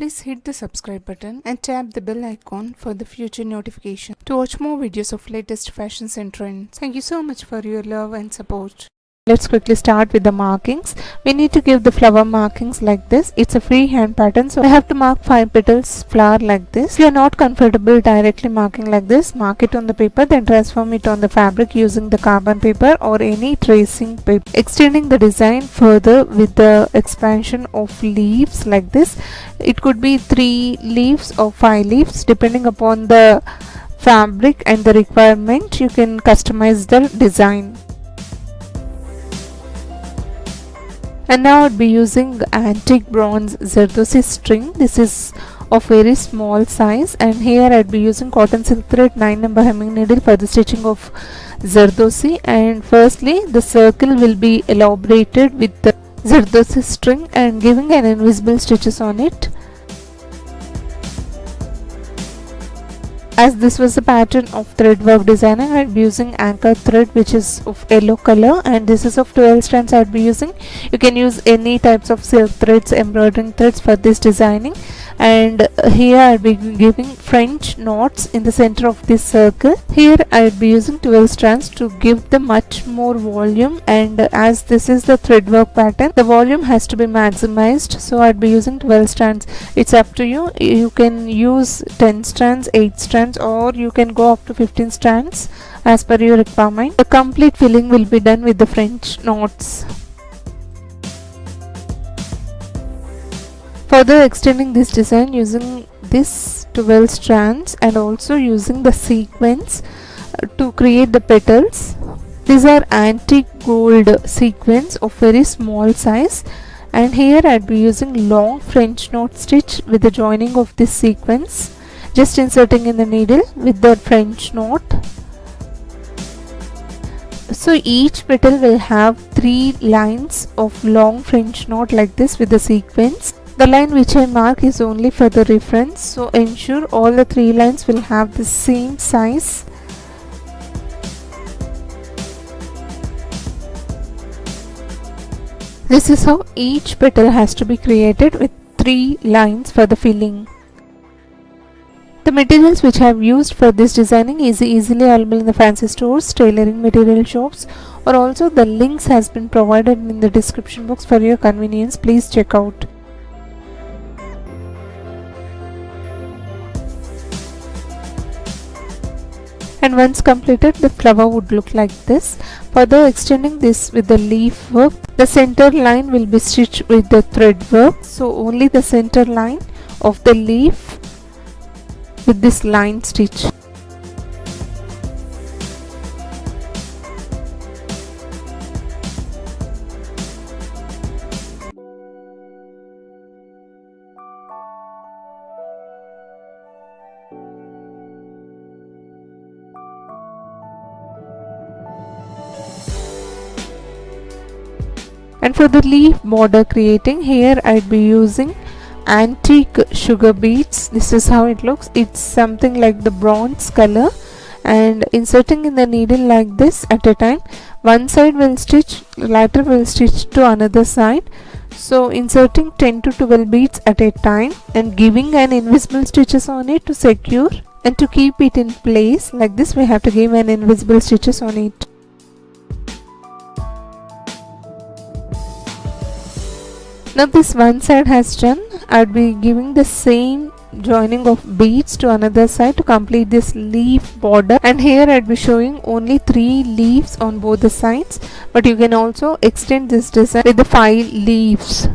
Please hit the subscribe button and tap the bell icon for the future notification to watch more videos of latest fashions and trends. Thank you so much for your love and support. Let's quickly start with the markings. We need to give the flower markings like this. It's a freehand pattern, so I have to mark 5 petals flower like this. If you are not comfortable directly marking like this, mark it on the paper, then transform it on the fabric using the carbon paper or any tracing paper. Extending the design further with the expansion of leaves like this. It could be 3 leaves or 5 leaves depending upon the fabric and the requirement. You can customize the design. And now I'd be using antique bronze Zardosi string. This is of very small size, and here I'd be using cotton silk thread 9 number hemming needle for the stitching of Zardosi. And firstly, the circle will be elaborated with the Zardosi string and giving an invisible stitches on it. As this was the pattern of thread work designing, I'd be using anchor thread which is of yellow color, and this is of 12 strands I'd be using. You can use any types of silk threads, embroidering threads for this designing. And here I'll be giving French knots in the center of this circle. Here I'll be using 12 strands to give the much more volume, and as this is the thread work pattern, the volume has to be maximized, so I'll be using 12 strands. It's up to you. You can use 10 strands, 8 strands, or you can go up to 15 strands as per your requirement. The complete filling will be done with the French knots. Further extending this design using this 12 strands and also using the sequins to create the petals. These are antique gold sequins of very small size, and here I'd be using long French knot stitch with the joining of this sequence, just inserting in the needle with the French knot. So each petal will have 3 lines of long French knot like this with the sequence. The line which I mark is only for the reference, so ensure all the 3 lines will have the same size. This is how each petal has to be created with 3 lines for the filling. The materials which I have used for this designing is easily available in the fancy stores, tailoring material shops, or also the links has been provided in the description box for your convenience. Please check out. And once completed, the flower would look like this. Further extending this with the leaf work, the center line will be stitched with the thread work, so only the center line of the leaf with this line stitch. And for the leaf border creating, here I'd be using antique sugar beads. This is how it looks. It's something like the bronze color, and inserting in the needle like this at a time. One side will stitch, later will stitch to another side. So inserting 10 to 12 beads at a time and giving an invisible stitches on it to secure, and to keep it in place like this we have to give an invisible stitches on it. Now this one side has done, I'd be giving the same joining of beads to another side to complete this leaf border, and here I'd be showing only 3 leaves on both the sides, but you can also extend this design with the 5 leaves.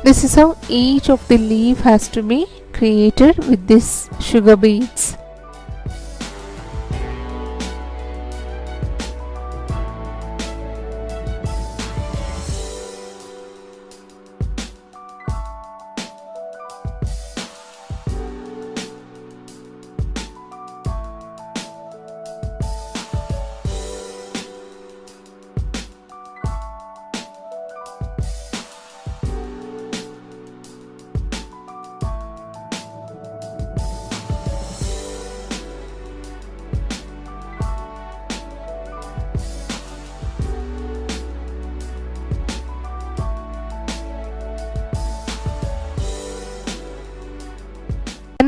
This is how each of the leaf has to be created with this sugar beads.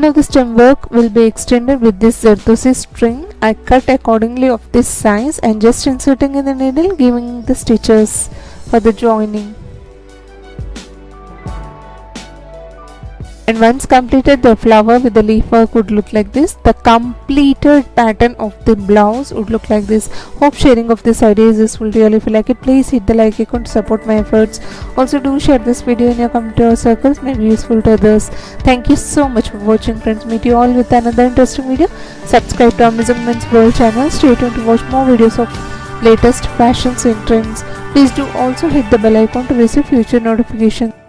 And now the stem work will be extended with this zardossi string. I cut accordingly of this size and just inserting in the needle, giving the stitches for the joining. And once completed, the flower with the leaf work would look like this. The completed pattern of the blouse would look like this. Hope sharing of this idea is useful to you. If you like it, please hit the like icon to support my efforts. Also do share this video in your community or circles, may be useful to others. Thank you so much for watching, friends. Meet you all with another interesting video. Subscribe to AmazingWomensWorld channel. Stay tuned to watch more videos of latest fashions and trends. Please do also hit the bell icon to receive future notifications.